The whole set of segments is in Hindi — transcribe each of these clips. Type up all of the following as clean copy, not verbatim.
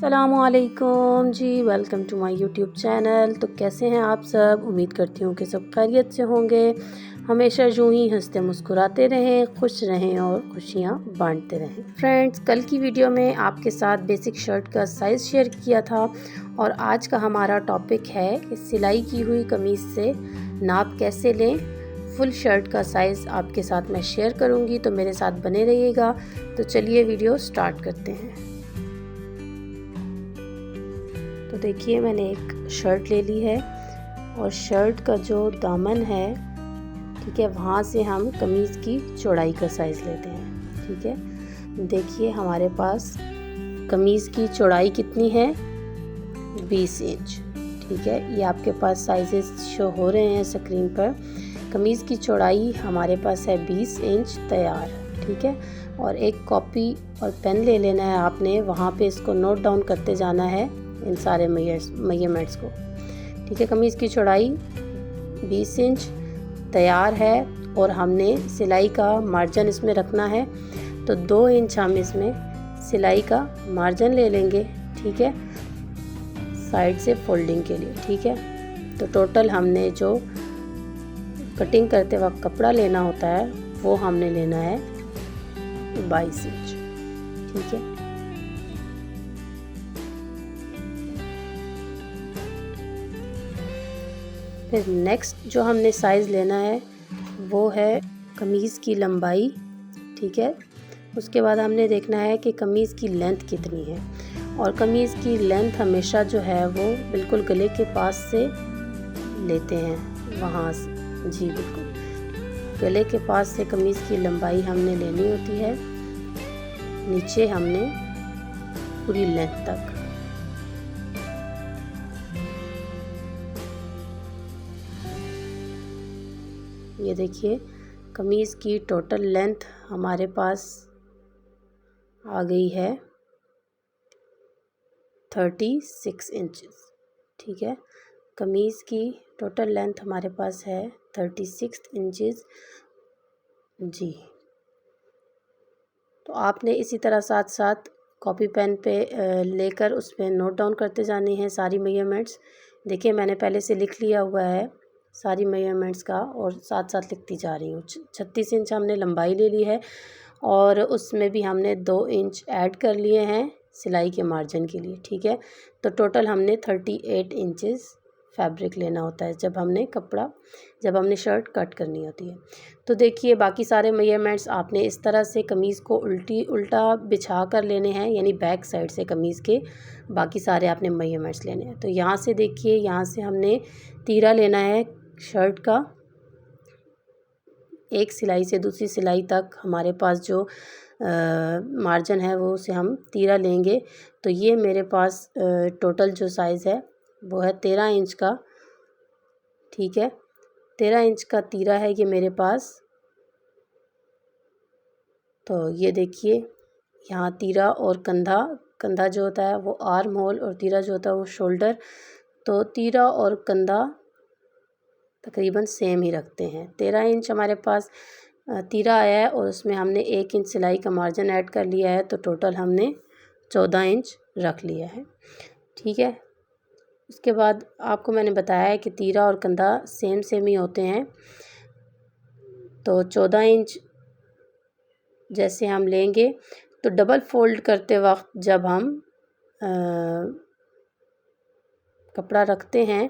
अस्सलामुअलैकुम जी, welcome to my YouTube channel. तो कैसे हैं आप सब? उम्मीद करती हूँ कि सब खैरियत से होंगे। हमेशा यूं ही हंसते मुस्कुराते रहें, खुश रहें और खुशियाँ बांटते रहें। फ्रेंड्स, कल की वीडियो में आपके साथ बेसिक शर्ट का साइज़ शेयर किया था और आज का हमारा टॉपिक है कि सिलाई की हुई कमीज़ से नाप कैसे लें। फुल शर्ट का साइज़ आपके साथ मैं शेयर करूँगी, तो मेरे साथ बने रहिएगा। तो चलिए वीडियो स्टार्ट करते हैं। तो देखिए, मैंने एक शर्ट ले ली है और शर्ट का जो दामन है, ठीक है, वहाँ से हम कमीज़ की चौड़ाई का साइज़ लेते हैं। ठीक है, देखिए हमारे पास कमीज़ की चौड़ाई कितनी है, 20 इंच। ठीक है, ये आपके पास साइजेस शो हो रहे हैं स्क्रीन पर। कमीज़ की चौड़ाई हमारे पास है 20 इंच तैयार। ठीक है, और एक कॉपी और पेन ले लेना है आपने, वहाँ पे इसको नोट डाउन करते जाना है इन सारे मेजरमेंट्स को। ठीक है, कमीज़ की चौड़ाई 20 इंच तैयार है और हमने सिलाई का मार्जिन इसमें रखना है, तो 2 इंच हम इसमें सिलाई का मार्जिन ले लेंगे। ठीक है, साइड से फोल्डिंग के लिए। ठीक है, तो टोटल हमने जो कटिंग करते वक्त कपड़ा लेना होता है वो हमने लेना है 22 इंच। ठीक है, फिर नेक्स्ट जो हमने साइज़ लेना है वो है कमीज़ की लंबाई। ठीक है, उसके बाद हमने देखना है कि कमीज़ की लेंथ कितनी है, और कमीज़ की लेंथ हमेशा जो है वो बिल्कुल गले के पास से लेते हैं, वहाँ से। जी बिल्कुल, गले के पास से कमीज़ की लंबाई हमने लेनी होती है, नीचे हमने पूरी लेंथ तक। ये देखिए, कमीज़ की टोटल लेंथ हमारे पास आ गई है 36 इंचेस। ठीक है, कमीज़ की टोटल लेंथ हमारे पास है 36 इंचेस। जी, तो आपने इसी तरह साथ साथ कॉपी पेन पे लेकर उस पर नोट डाउन करते जानी है सारी मेजरमेंट्स। देखिए, मैंने पहले से लिख लिया हुआ है सारी मेजरमेंट्स का और साथ साथ लिखती जा रही हूँ। 36 इंच हमने लंबाई ले ली है और उसमें भी हमने 2 इंच ऐड कर लिए हैं सिलाई के मार्जिन के लिए। ठीक है, तो टोटल हमने 38 इंचेस फैब्रिक लेना होता है जब हमने शर्ट कट करनी होती है। तो देखिए, बाकी सारे मेजरमेंट्स आपने इस तरह से कमीज़ को उल्टा बिछा कर लेने हैं, यानी बैक साइड से कमीज़ के बाकी सारे आपने मेजरमेंट्स लेने हैं। तो यहाँ से देखिए, यहाँ से हमने तीरा लेना है शर्ट का, एक सिलाई से दूसरी सिलाई तक हमारे पास जो मार्जिन है वो से हम तीरा लेंगे। तो ये मेरे पास टोटल जो साइज़ है वो है 13 इंच का। ठीक है, 13 इंच का तीरा है ये मेरे पास। तो ये देखिए, यहाँ तीरा और कंधा जो होता है वो आर्म होल और तीरा जो होता है वो शोल्डर। तो तीरा और कंधा तकरीबन सेम ही रखते हैं। 13 इंच हमारे पास तीरा आया है और उसमें हमने 1 इंच सिलाई का मार्जिन ऐड कर लिया है, तो टोटल हमने 14 इंच रख लिया है। ठीक है, उसके बाद आपको मैंने बताया है कि तीरा और कंधा सेम ही होते हैं, तो 14 इंच जैसे हम लेंगे तो डबल फोल्ड करते वक्त जब हम कपड़ा रखते हैं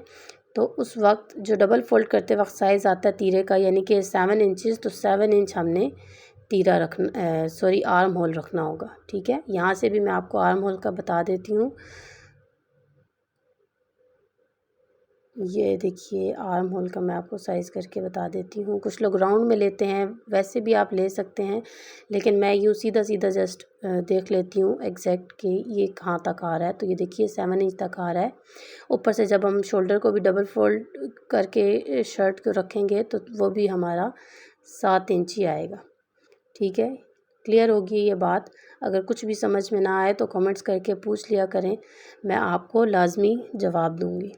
तो उस वक्त जो डबल फोल्ड करते वक्त साइज़ आता है तीरे का, यानी कि 7 इंचेस, तो 7 इंच हमने तीरा आर्म होल रखना होगा। ठीक है, यहाँ से भी मैं आपको आर्म होल का बता देती हूँ। ये देखिए, आर्म होल का मैं आपको साइज़ करके बता देती हूँ। कुछ लोग राउंड में लेते हैं, वैसे भी आप ले सकते हैं, लेकिन मैं यूँ सीधा जस्ट देख लेती हूँ एग्जैक्ट कि ये कहाँ तक आ रहा है। तो ये देखिए, 7 इंच तक आ रहा है। ऊपर से जब हम शोल्डर को भी डबल फोल्ड करके शर्ट को रखेंगे तो वो भी हमारा 7 इंच ही आएगा। ठीक है, क्लियर होगी ये बात? अगर कुछ भी समझ में ना आए तो कमेंट्स करके पूछ लिया करें, मैं आपको लाजमी जवाब दूंगी।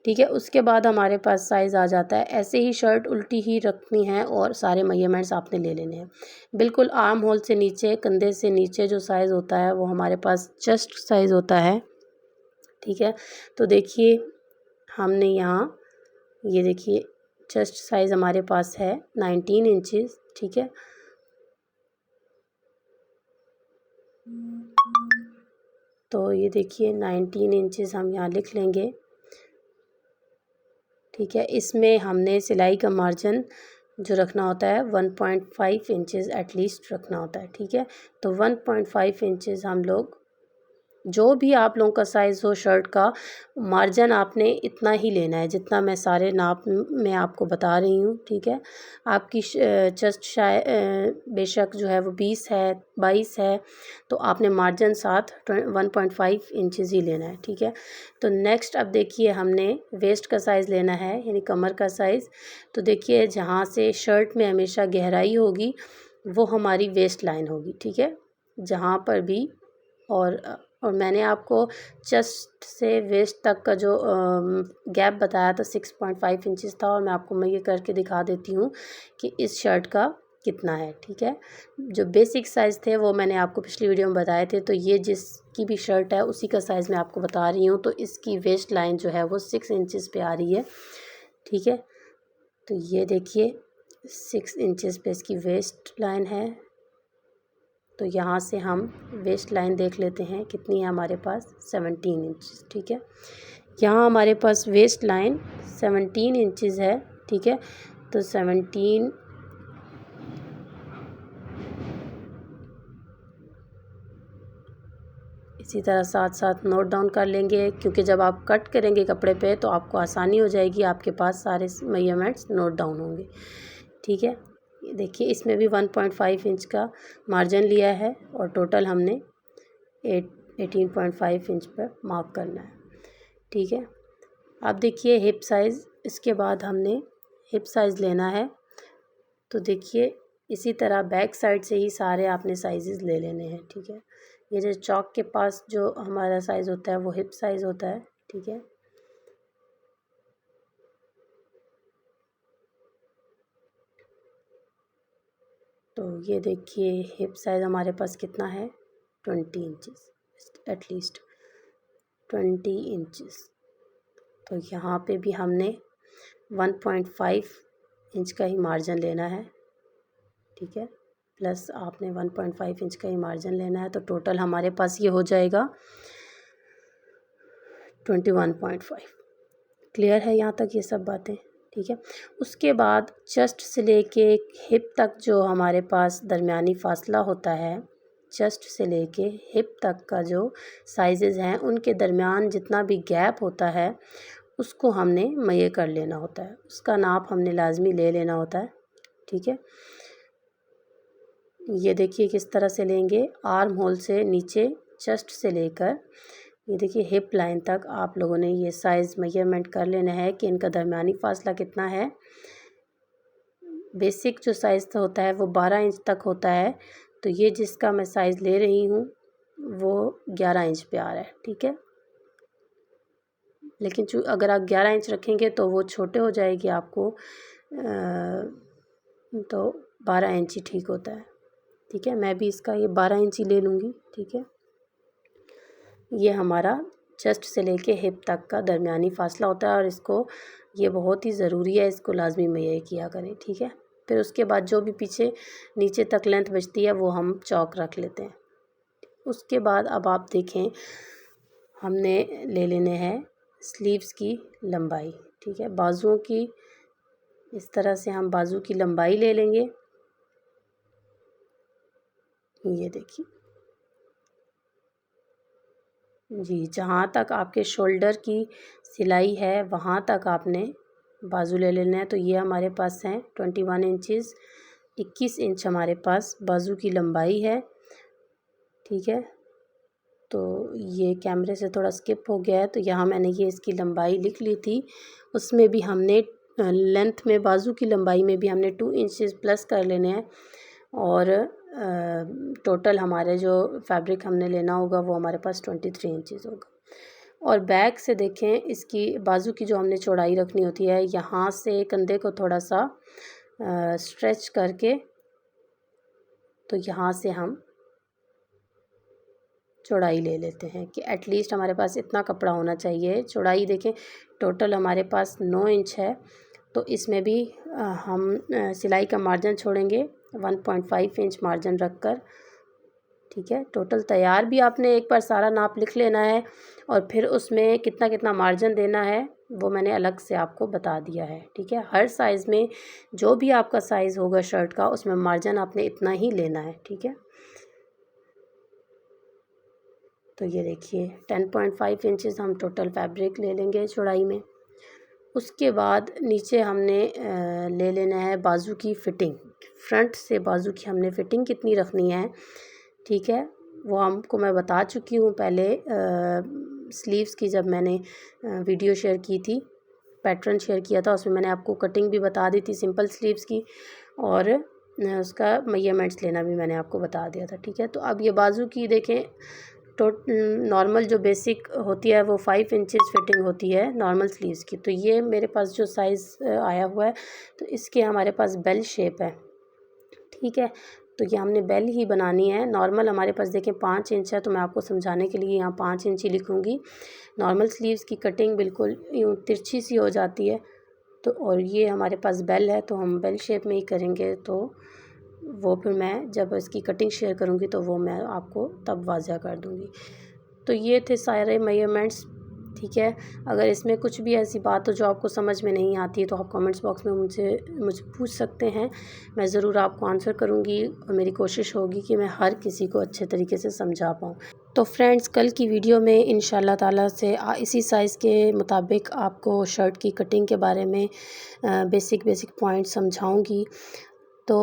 ठीक है, उसके बाद हमारे पास साइज़ आ जाता है। ऐसे ही शर्ट उल्टी ही रखनी है और सारे मेजरमेंट्स आपने ले लेने हैं। बिल्कुल आर्म होल से नीचे, कंधे से नीचे जो साइज़ होता है वो हमारे पास चेस्ट साइज़ होता है। ठीक है। तो देखिए हमने यहाँ ये देखिए चेस्ट साइज़ हमारे पास है 19 इंचज़, ठीक है। तो ये देखिए 19 इंचज़ हम यहाँ लिख लेंगे, ठीक है। इसमें हमने सिलाई का मार्जिन जो रखना होता है 1.5 इंचज़ एटलीस्ट रखना होता है, ठीक है। तो 1.5 इंचज़ हम लोग, जो भी आप लोगों का साइज़ हो शर्ट का, मार्जिन आपने इतना ही लेना है जितना मैं सारे नाप में आपको बता रही हूँ, ठीक है। आपकी चेस्ट बेशक जो है वो 20 है, 22 है, तो आपने मार्जिन साथ 1.5 इंचज़ ही लेना है, ठीक है। तो नेक्स्ट अब देखिए हमने वेस्ट का साइज़ लेना है, यानी कमर का साइज़। तो देखिए जहाँ से शर्ट में हमेशा गहराई होगी वो हमारी वेस्ट लाइन होगी, ठीक है। जहाँ पर भी और मैंने आपको चेस्ट से वेस्ट तक का जो गैप बताया था 6.5 इंचज़ था, और मैं आपको ये करके दिखा देती हूँ कि इस शर्ट का कितना है, ठीक है। जो बेसिक साइज़ थे वो मैंने आपको पिछली वीडियो में बताए थे, तो ये जिसकी भी शर्ट है उसी का साइज़ मैं आपको बता रही हूँ। तो इसकी वेस्ट लाइन जो है वो 6 इंचज़ पे आ रही है, ठीक है। तो ये देखिए 6 इंचज़ पे इसकी वेस्ट लाइन है। तो यहाँ से हम वेस्ट लाइन देख लेते हैं कितनी है हमारे पास, 17 इंच, ठीक है। यहाँ हमारे पास वेस्ट लाइन 17 इंचज़ है, ठीक है। तो 17 इसी तरह साथ साथ नोट डाउन कर लेंगे, क्योंकि जब आप कट करेंगे कपड़े पे तो आपको आसानी हो जाएगी, आपके पास सारे मेजरमेंट्स नोट डाउन होंगे, ठीक है। देखिए इसमें भी 1.5 इंच का मार्जिन लिया है और टोटल हमने 18.5 इंच पर मार्क करना है, ठीक है। अब देखिए हिप साइज़, इसके बाद हमने हिप साइज़ लेना है। तो देखिए इसी तरह बैक साइड से ही सारे आपने साइज़ ले लेने हैं, ठीक है। ये जो चौक के पास जो हमारा साइज़ होता है वो हिप साइज़ होता है, ठीक है। तो ये देखिए हिप साइज़ हमारे पास कितना है, 20 इंचज़, एटलीस्ट 20 इंचज़। तो यहाँ पे भी हमने 1.5 इंच का ही मार्जिन लेना है, ठीक है। प्लस आपने 1.5 इंच का ही मार्जिन लेना है, तो टोटल हमारे पास ये हो जाएगा 21.5। क्लियर है यहाँ तक ये सब बातें, ठीक है। उसके बाद चेस्ट से लेके हिप तक जो हमारे पास दरमियानी फासला होता है, चेस्ट से लेके हिप तक का जो साइजेज़ हैं उनके दरमियान जितना भी गैप होता है उसको हमने मये कर लेना होता है, उसका नाप हमने लाजमी ले लेना होता है, ठीक है। ये देखिए किस तरह से लेंगे, आर्म होल से नीचे चेस्ट से लेकर ये देखिए हिप लाइन तक आप लोगों ने ये साइज़ मेजरमेंट कर लेना है कि इनका दरमियानी फासला कितना है। बेसिक जो साइज़ होता है वो 12 इंच तक होता है, तो ये जिसका मैं साइज़ ले रही हूँ वो 11 इंच पे आ रहा है, ठीक है। लेकिन अगर आप 11 इंच रखेंगे तो वो छोटे हो जाएगी आपको, तो 12 इंच ही ठीक होता है, ठीक है। मैं भी इसका ये 12 इंच ही ले लूँगी, ठीक है। ये हमारा चेस्ट से लेके हिप तक का दरमियानी फासला होता है और इसको, ये बहुत ही ज़रूरी है, इसको लाजमी मुहैया किया करें, ठीक है। फिर उसके बाद जो भी पीछे नीचे तक लेंथ बचती है वो हम चौक रख लेते हैं। उसके बाद अब आप देखें हमने ले लेने हैं स्लीव्स की लंबाई, ठीक है। बाजुओं की इस तरह से हम बाजू की लंबाई ले लेंगे, ये देखिए जी, जहाँ तक आपके शोल्डर की सिलाई है वहाँ तक आपने बाजू ले लेना है। तो ये हमारे पास हैं 21 इंचज़, 21 इंच हमारे पास बाजू की लंबाई है, ठीक है। तो ये कैमरे से थोड़ा स्किप हो गया है, तो यहाँ मैंने ये इसकी लंबाई लिख ली थी। उसमें भी हमने लेंथ में, बाजू की लंबाई में भी हमने 2 इंचज़ प्लस कर लेने हैं, और टोटल हमारे जो फैब्रिक हमने लेना होगा वो हमारे पास 23 इंचज़ होगा। और बैक से देखें, इसकी बाजू की जो हमने चौड़ाई रखनी होती है, यहाँ से कंधे को थोड़ा सा स्ट्रेच करके, तो यहाँ से हम चौड़ाई ले लेते हैं कि एटलीस्ट हमारे पास इतना कपड़ा होना चाहिए। चौड़ाई देखें, टोटल हमारे पास 9 इंच है, तो इसमें भी हम सिलाई का मार्जिन छोड़ेंगे 1.5 इंच मार्जिन रखकर। ठीक है, टोटल तैयार भी आपने एक बार सारा नाप लिख लेना है और फिर उसमें कितना कितना मार्जिन देना है वो मैंने अलग से आपको बता दिया है। ठीक है, हर साइज़ में जो भी आपका साइज़ होगा शर्ट का उसमें मार्जिन आपने इतना ही लेना है। ठीक है, तो ये देखिए 10.5 इंचज़ हम टोटल फैब्रिक ले लेंगे चौड़ाई में। उसके बाद नीचे हमने ले लेना है बाजू की फ़िटिंग। फ्रंट से बाजू की हमने फ़िटिंग कितनी रखनी है, ठीक है, वो हमको मैं बता चुकी हूँ पहले स्लीव्स की जब मैंने वीडियो शेयर की थी, पैटर्न शेयर किया था, उसमें मैंने आपको कटिंग भी बता दी थी सिंपल स्लीव्स की और उसका मेजरमेंट्स लेना भी मैंने आपको बता दिया था। ठीक है, तो अब ये बाजू की देखें, नॉर्मल जो बेसिक होती है वो 5 इंचज़ फिटिंग होती है नॉर्मल स्लीव्स की। तो ये मेरे पास जो साइज़ आया हुआ है तो इसके हमारे पास बेल शेप है। ठीक है, तो ये हमने बेल ही बनानी है। नॉर्मल हमारे पास देखें 5 इंच है, तो मैं आपको समझाने के लिए यहाँ 5 इंच ही लिखूँगी। नॉर्मल स्लीव्स की कटिंग बिल्कुल यूँ तिरछी सी हो जाती है, तो और ये हमारे पास बेल है तो हम बेल शेप में ही करेंगे। तो वो फिर मैं जब इसकी कटिंग शेयर करूँगी तो वो मैं आपको तब वाज़ह कर दूँगी। तो ये थे सारे मेजरमेंट्स। ठीक है, अगर इसमें कुछ भी ऐसी बात हो जो आपको समझ में नहीं आती है तो आप कमेंट्स बॉक्स में मुझे पूछ सकते हैं, मैं ज़रूर आपको आंसर करूँगी और मेरी कोशिश होगी कि मैं हर किसी को अच्छे तरीके से समझा पाऊँ। तो फ्रेंड्स, कल की वीडियो में इंशाल्लाह ताला से इसी साइज़ के मुताबिक आपको शर्ट की कटिंग के बारे में बेसिक पॉइंट समझाऊँगी। तो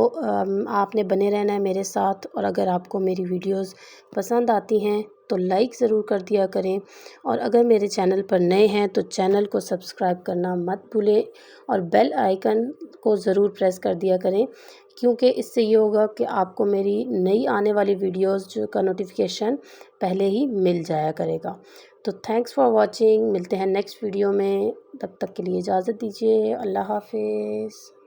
आपने बने रहना है मेरे साथ, और अगर आपको मेरी वीडियोस पसंद आती हैं तो लाइक ज़रूर कर दिया करें, और अगर मेरे चैनल पर नए हैं तो चैनल को सब्सक्राइब करना मत भूलें और बेल आइकन को ज़रूर प्रेस कर दिया करें, क्योंकि इससे ये होगा कि आपको मेरी नई आने वाली वीडियोस जो का नोटिफिकेशन पहले ही मिल जाया करेगा। तो थैंक्स फॉर वॉचिंग, मिलते हैं नेक्स्ट वीडियो में, तब तक के लिए इजाज़त दीजिए, अल्लाह हाफिज़।